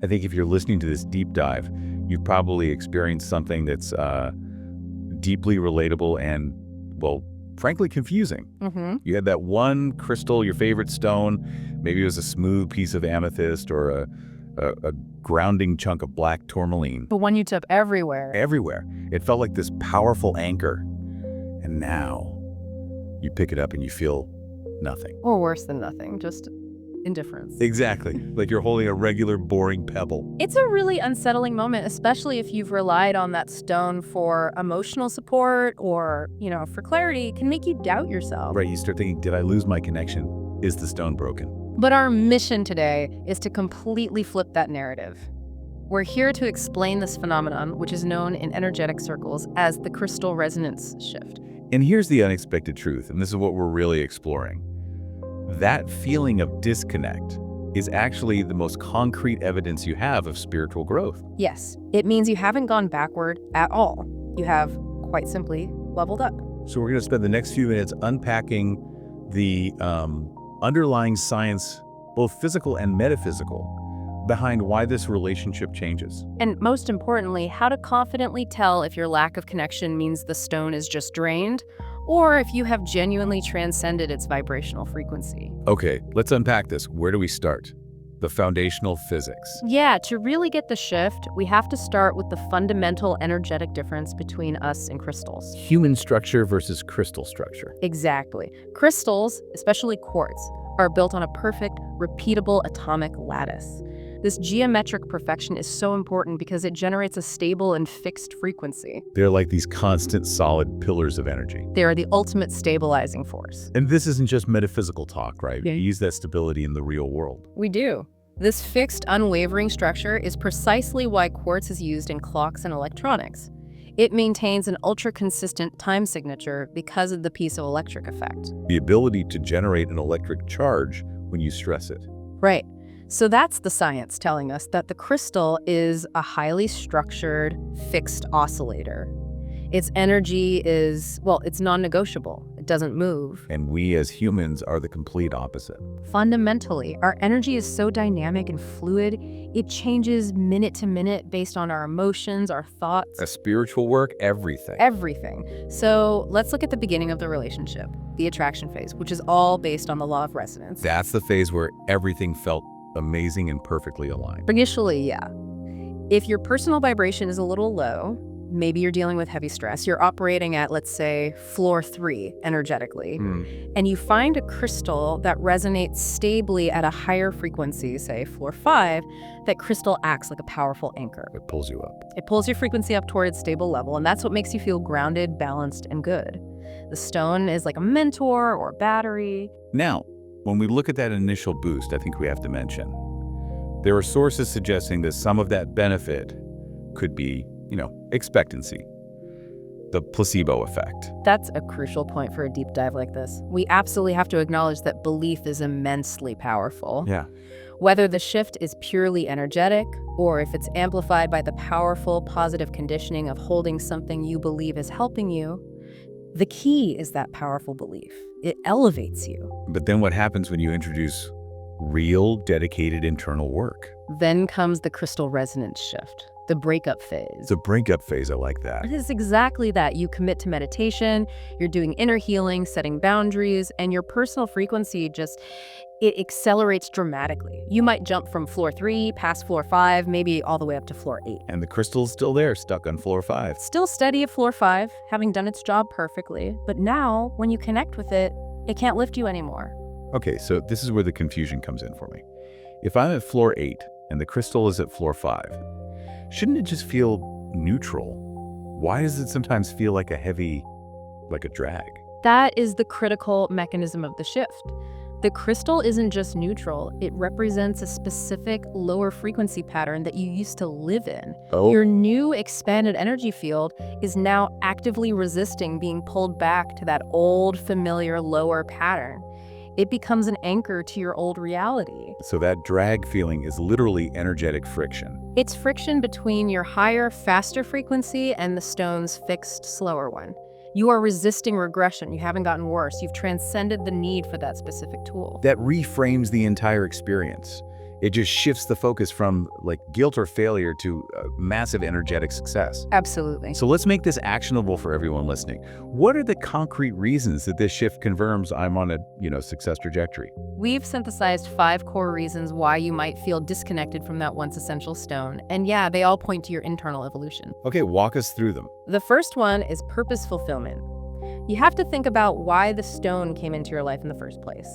I think if you're listening to this deep dive, you've probably experienced something that's deeply relatable and, well, frankly, confusing. You had that one crystal, your favorite stone, maybe it was a smooth piece of amethyst or a grounding chunk of black tourmaline. The one you took everywhere. Everywhere. It felt like this powerful anchor. And now you pick it up and you feel nothing. Or worse than nothing, just indifference. Exactly. Like you're holding a regular, boring pebble. It's a really unsettling moment, especially if you've relied on that stone for emotional support or, for clarity. It can make you doubt yourself. Right, you start thinking, did I lose my connection? Is the stone broken? But our mission today is to completely flip that narrative. We're here to explain this phenomenon, which is known in energetic circles as the crystal resonance shift. And here's the unexpected truth, and this is what we're really exploring. That feeling of disconnect is actually the most concrete evidence you have of spiritual growth. Yes, it means you haven't gone backward at all. You have, quite simply, leveled up. So we're going to spend the next few minutes unpacking the underlying science, both physical and metaphysical, behind why this relationship changes. And most importantly, how to confidently tell if your lack of connection means the stone is just drained, or if you have genuinely transcended its vibrational frequency. Okay, let's unpack this. Where do we start? The foundational physics. Yeah, to really get the shift, we have to start with the fundamental energetic difference between us and crystals. Human structure versus crystal structure. Exactly. Crystals, especially quartz, are built on a perfect, repeatable atomic lattice. This geometric perfection is so important because it generates a stable and fixed frequency. They're like these constant, solid pillars of energy. They are the ultimate stabilizing force. And this isn't just metaphysical talk, right? Yeah. We use that stability in the real world. We do. This fixed, unwavering structure is precisely why quartz is used in clocks and electronics. It maintains an ultra-consistent time signature because of the piezoelectric effect. The ability to generate an electric charge when you stress it. Right. So that's the science telling us that the crystal is a highly structured, fixed oscillator. Its energy is, it's non-negotiable. It doesn't move. And we as humans are the complete opposite. Fundamentally, our energy is so dynamic and fluid, it changes minute to minute based on our emotions, our thoughts. A spiritual work, everything. Everything. So let's look at the beginning of the relationship, the attraction phase, which is all based on the law of resonance. That's the phase where everything felt amazing and perfectly aligned. Initially, yeah. If your personal vibration is a little low, maybe you're dealing with heavy stress, you're operating at, let's say, floor 3 energetically, and you find a crystal that resonates stably at a higher frequency, say floor 5, that crystal acts like a powerful anchor. It pulls you up. It pulls your frequency up toward its stable level, and that's what makes you feel grounded, balanced, and good. The stone is like a mentor or a battery. Now, when we look at that initial boost, I think we have to mention, there are sources suggesting that some of that benefit could be, expectancy, the placebo effect. That's a crucial point for a deep dive like this. We absolutely have to acknowledge that belief is immensely powerful. Yeah. Whether the shift is purely energetic or if it's amplified by the powerful positive conditioning of holding something you believe is helping you, the key is that powerful belief. It elevates you. But then what happens when you introduce real, dedicated internal work? Then comes the crystal resonance shift, the breakup phase. The breakup phase, I like that. It is exactly that. You commit to meditation, you're doing inner healing, setting boundaries, and your personal frequency it accelerates dramatically. You might jump from floor 3 past floor 5, maybe all the way up to floor 8. And the crystal's still there, stuck on floor 5. Still steady at floor 5, having done its job perfectly. But now, when you connect with it, it can't lift you anymore. Okay, so this is where the confusion comes in for me. If I'm at floor 8 and the crystal is at floor 5, shouldn't it just feel neutral? Why does it sometimes feel like a drag? That is the critical mechanism of the shift. The crystal isn't just neutral, it represents a specific lower frequency pattern that you used to live in. Oh. Your new expanded energy field is now actively resisting being pulled back to that old familiar lower pattern. It becomes an anchor to your old reality. So that drag feeling is literally energetic friction. It's friction between your higher, faster frequency and the stone's fixed, slower one. You are resisting regression. You haven't gotten worse. You've transcended the need for that specific tool. That reframes the entire experience. It just shifts the focus from like guilt or failure to massive energetic success. Absolutely. So let's make this actionable for everyone listening. What are the concrete reasons that this shift confirms I'm on a, success trajectory? We've synthesized 5 core reasons why you might feel disconnected from that once essential stone. And yeah, they all point to your internal evolution. Okay, walk us through them. The first one is purpose fulfillment. You have to think about why the stone came into your life in the first place.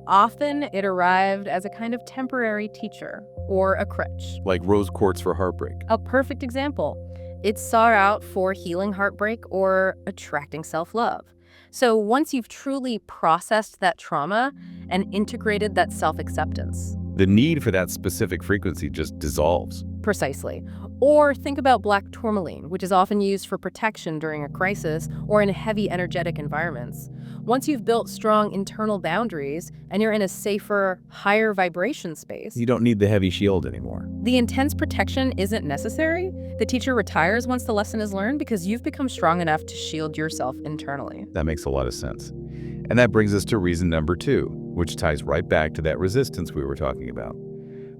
Often, it arrived as a kind of temporary teacher or a crutch. Like rose quartz for heartbreak. A perfect example. It sought out for healing heartbreak or attracting self-love. So once you've truly processed that trauma and integrated that self-acceptance. The need for that specific frequency just dissolves. Precisely. Or think about black tourmaline, which is often used for protection during a crisis or in heavy energetic environments. Once you've built strong internal boundaries and you're in a safer, higher vibration space, You don't need the heavy shield anymore. the intense protection isn't necessary. The teacher retires once the lesson is learned because you've become strong enough to shield yourself internally. That makes a lot of sense. And that brings us to reason number 2, which ties right back to that resistance we were talking about.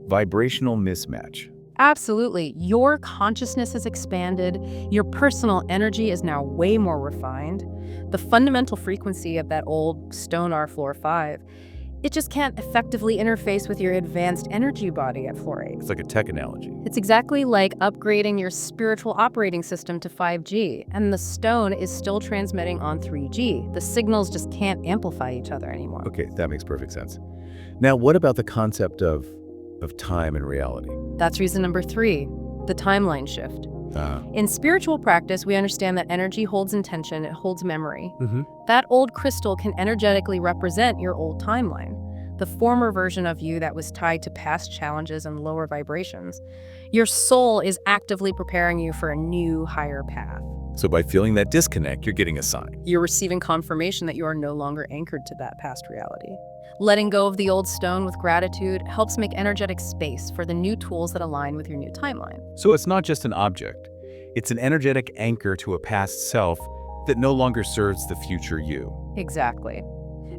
Vibrational mismatch. Absolutely. Your consciousness has expanded. Your personal energy is now way more refined. The fundamental frequency of that old stone R floor 5, it just can't effectively interface with your advanced energy body at floor 8. It's like a tech analogy. It's exactly like upgrading your spiritual operating system to 5G, and the stone is still transmitting on 3G. The signals just can't amplify each other anymore. Okay, that makes perfect sense. Now, what about the concept of time and reality? That's reason number 3, the timeline shift. In spiritual practice, we understand that energy holds intention, it holds memory. That old crystal can energetically represent your old timeline, the former version of you that was tied to past challenges and lower vibrations. Your soul is actively preparing you for a new, higher path. So by feeling that disconnect, you're getting a sign. You're receiving confirmation that you are no longer anchored to that past reality. Letting go of the old stone with gratitude helps make energetic space for the new tools that align with your new timeline. So it's not just an object. It's an energetic anchor to a past self that no longer serves the future you. Exactly.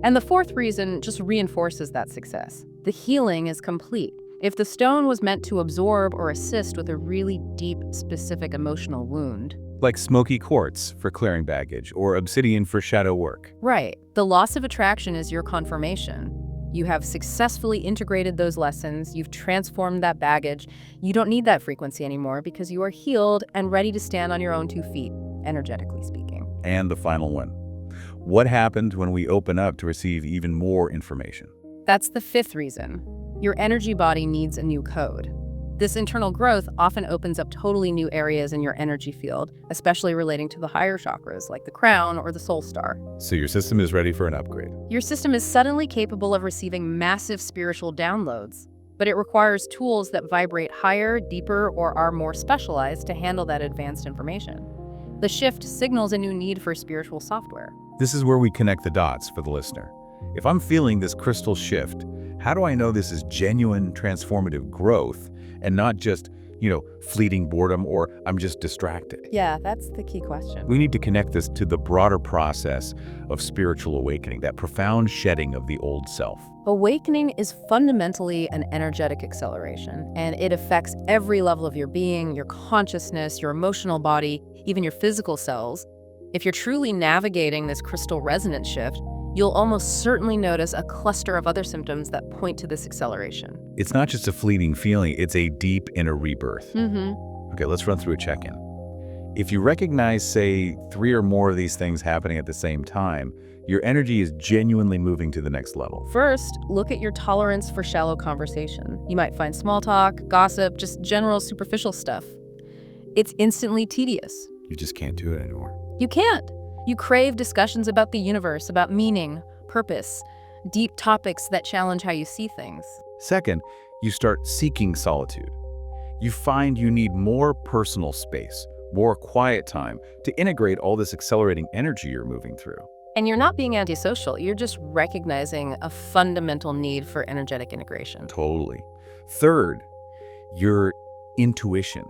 And the 4th reason just reinforces that success. The healing is complete. If the stone was meant to absorb or assist with a really deep, specific emotional wound. Like smoky quartz for clearing baggage or obsidian for shadow work. Right. The loss of attraction is your confirmation. You have successfully integrated those lessons. You've transformed that baggage. You don't need that frequency anymore because you are healed and ready to stand on your own 2 feet, energetically speaking. And the final one. What happened when we open up to receive even more information? That's the 5th reason. Your energy body needs a new code. This internal growth often opens up totally new areas in your energy field, especially relating to the higher chakras like the crown or the soul star. So your system is ready for an upgrade. Your system is suddenly capable of receiving massive spiritual downloads, but it requires tools that vibrate higher, deeper, or are more specialized to handle that advanced information. The shift signals a new need for spiritual software. This is where we connect the dots for the listener. If I'm feeling this crystal shift, how do I know this is genuine transformative growth and not just, fleeting boredom or I'm just distracted? Yeah, that's the key question. We need to connect this to the broader process of spiritual awakening, that profound shedding of the old self. Awakening is fundamentally an energetic acceleration, and it affects every level of your being, your consciousness, your emotional body, even your physical cells. If you're truly navigating this crystal resonance shift, you'll almost certainly notice a cluster of other symptoms that point to this acceleration. It's not just a fleeting feeling, it's a deep inner rebirth. Okay, let's run through a check-in. If you recognize, say, 3 or more of these things happening at the same time, your energy is genuinely moving to the next level. First, look at your tolerance for shallow conversation. You might find small talk, gossip, just general superficial stuff. It's instantly tedious. You just can't do it anymore. You can't. You crave discussions about the universe, about meaning, purpose, deep topics that challenge how you see things. Second, you start seeking solitude. You find you need more personal space, more quiet time to integrate all this accelerating energy you're moving through. And you're not being antisocial, you're just recognizing a fundamental need for energetic integration. Totally. Third, your intuition.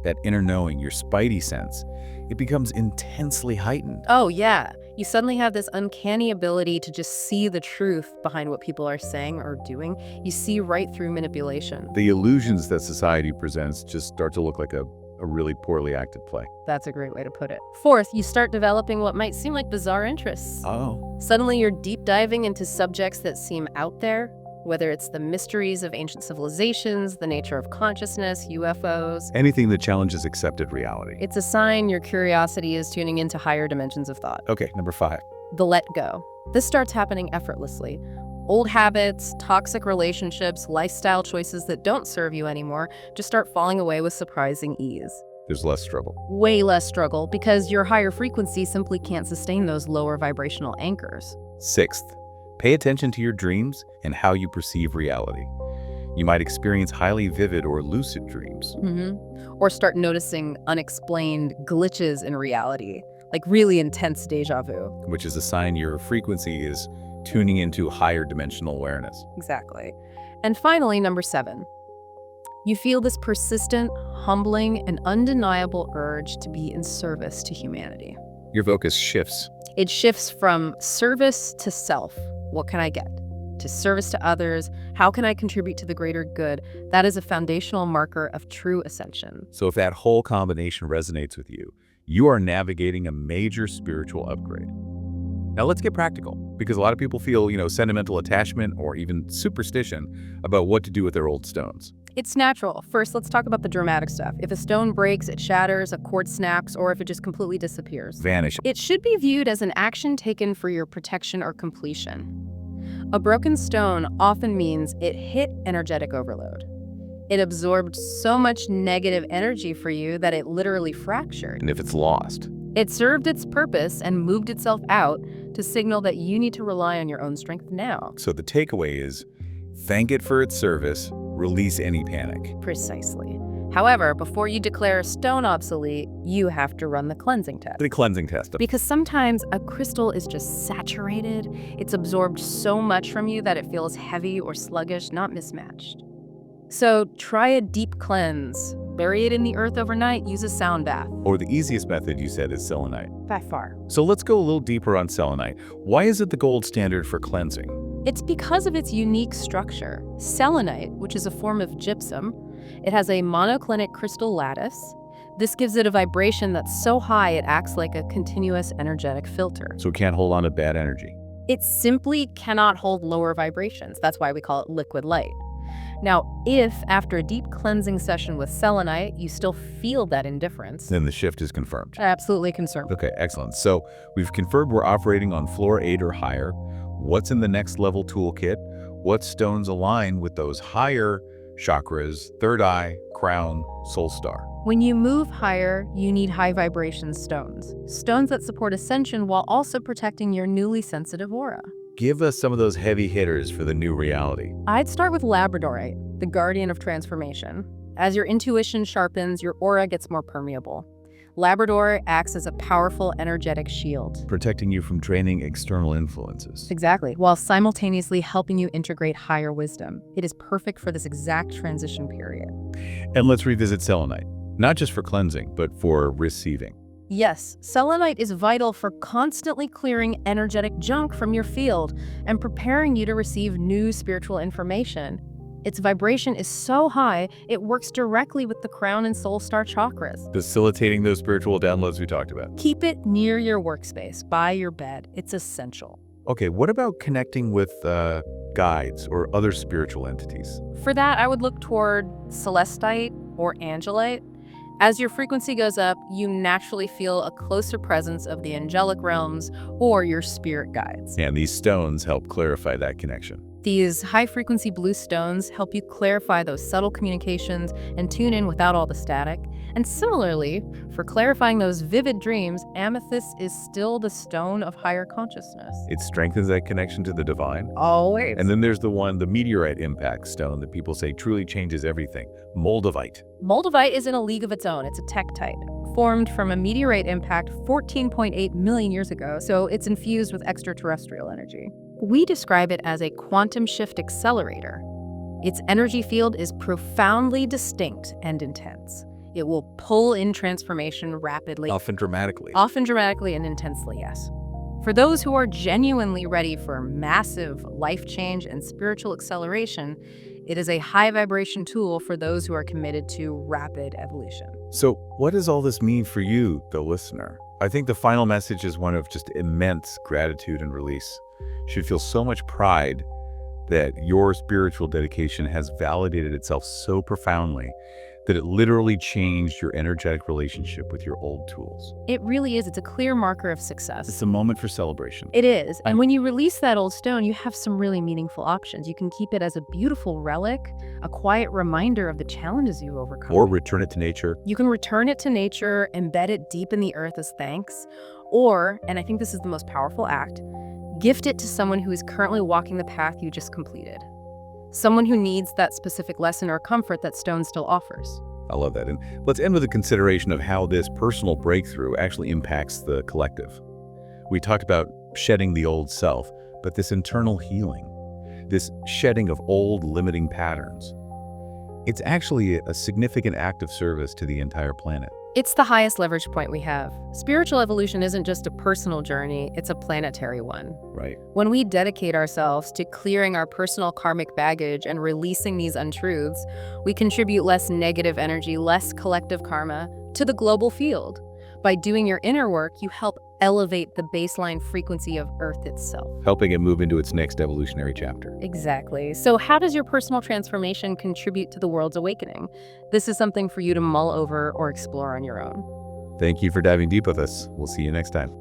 that inner knowing, your spidey sense, it becomes intensely heightened. Oh, yeah. You suddenly have this uncanny ability to just see the truth behind what people are saying or doing. You see right through manipulation. The illusions that society presents just start to look like a really poorly acted play. That's a great way to put it. Fourth, you start developing what might seem like bizarre interests. Oh. Suddenly you're deep diving into subjects that seem out there, whether it's the mysteries of ancient civilizations, the nature of consciousness, UFOs. Anything that challenges accepted reality. It's a sign your curiosity is tuning into higher dimensions of thought. Okay, number 5. The let go. This starts happening effortlessly. Old habits, toxic relationships, lifestyle choices that don't serve you anymore just start falling away with surprising ease. There's less struggle. Way less struggle because your higher frequency simply can't sustain those lower vibrational anchors. 6th, pay attention to your dreams and how you perceive reality. You might experience highly vivid or lucid dreams. Or start noticing unexplained glitches in reality, like really intense deja vu. Which is a sign your frequency is tuning into higher dimensional awareness. Exactly. And finally, number 7. You feel this persistent, humbling, and undeniable urge to be in service to humanity. Your focus shifts. It shifts from service to self. What can I get? To service to others. How can I contribute to the greater good? That is a foundational marker of true ascension. So if that whole combination resonates with you, you are navigating a major spiritual upgrade. Now let's get practical, because a lot of people feel, sentimental attachment or even superstition about what to do with their old stones. It's natural. First, let's talk about the dramatic stuff. If a stone breaks, it shatters, a cord snaps, or if it just completely disappears. Vanish. It should be viewed as an action taken for your protection or completion. A broken stone often means it hit energetic overload. It absorbed so much negative energy for you that it literally fractured. And if it's lost? It served its purpose and moved itself out to signal that you need to rely on your own strength now. So the takeaway is, thank it for its service, release any panic. Precisely. However, before you declare a stone obsolete, you have to run the cleansing test. The cleansing test. Because sometimes a crystal is just saturated. It's absorbed so much from you that it feels heavy or sluggish, not mismatched. So try a deep cleanse. Bury it in the earth overnight, use a sound bath. Or the easiest method you said is selenite. By far. So let's go a little deeper on selenite. Why is it the gold standard for cleansing? It's because of its unique structure. Selenite, which is a form of gypsum, it has a monoclinic crystal lattice. This gives it a vibration that's so high it acts like a continuous energetic filter. So it can't hold on to bad energy. It simply cannot hold lower vibrations. That's why we call it liquid light. Now, if after a deep cleansing session with selenite, you still feel that indifference, then the shift is confirmed. Absolutely confirmed. Okay, excellent. So we've confirmed we're operating on floor 8 or higher. What's in the next level toolkit? What stones align with those higher chakras, third eye, crown, soul star? When you move higher, you need high vibration stones. Stones that support ascension while also protecting your newly sensitive aura. Give us some of those heavy hitters for the new reality. I'd start with labradorite, the guardian of transformation. As your intuition sharpens, your aura gets more permeable. Labrador acts as a powerful, energetic shield. Protecting you from draining external influences. Exactly, while simultaneously helping you integrate higher wisdom. It is perfect for this exact transition period. And let's revisit selenite, not just for cleansing, but for receiving. Yes, selenite is vital for constantly clearing energetic junk from your field and preparing you to receive new spiritual information. Its vibration is so high, it works directly with the crown and soul star chakras. Facilitating those spiritual downloads we talked about. Keep it near your workspace, by your bed. It's essential. Okay, what about connecting with guides or other spiritual entities? For that, I would look toward celestite or angelite. As your frequency goes up, you naturally feel a closer presence of the angelic realms or your spirit guides. And these stones help clarify that connection. These high-frequency blue stones help you clarify those subtle communications and tune in without all the static. And similarly, for clarifying those vivid dreams, amethyst is still the stone of higher consciousness. It strengthens that connection to the divine. Always. And then there's the meteorite impact stone that people say truly changes everything, moldavite. Moldavite is in a league of its own. It's a tektite, formed from a meteorite impact 14.8 million years ago, so it's infused with extraterrestrial energy. We describe it as a quantum shift accelerator. Its energy field is profoundly distinct and intense. It will pull in transformation rapidly. Often dramatically. Often dramatically and intensely, yes. For those who are genuinely ready for massive life change and spiritual acceleration, it is a high vibration tool for those who are committed to rapid evolution. So what does all this mean for you, the listener? I think the final message is one of just immense gratitude and release. You should feel so much pride that your spiritual dedication has validated itself so profoundly that it literally changed your energetic relationship with your old tools. It really is. It's a clear marker of success. It's a moment for celebration. It is. And when you release that old stone, you have some really meaningful options. You can keep it as a beautiful relic, a quiet reminder of the challenges you've overcome. Or return it to nature. You can return it to nature, embed it deep in the earth as thanks, or, and I think this is the most powerful act, gift it to someone who is currently walking the path you just completed. Someone who needs that specific lesson or comfort that stone still offers. I love that. And let's end with a consideration of how this personal breakthrough actually impacts the collective. We talked about shedding the old self, but this internal healing, this shedding of old limiting patterns, it's actually a significant act of service to the entire planet. It's the highest leverage point we have. Spiritual evolution isn't just a personal journey, it's a planetary one. Right. When we dedicate ourselves to clearing our personal karmic baggage and releasing these untruths, we contribute less negative energy, less collective karma to the global field. By doing your inner work, you help elevate the baseline frequency of Earth itself. Helping it move into its next evolutionary chapter. Exactly. So how does your personal transformation contribute to the world's awakening? This is something for you to mull over or explore on your own. Thank you for diving deep with us. We'll see you next time.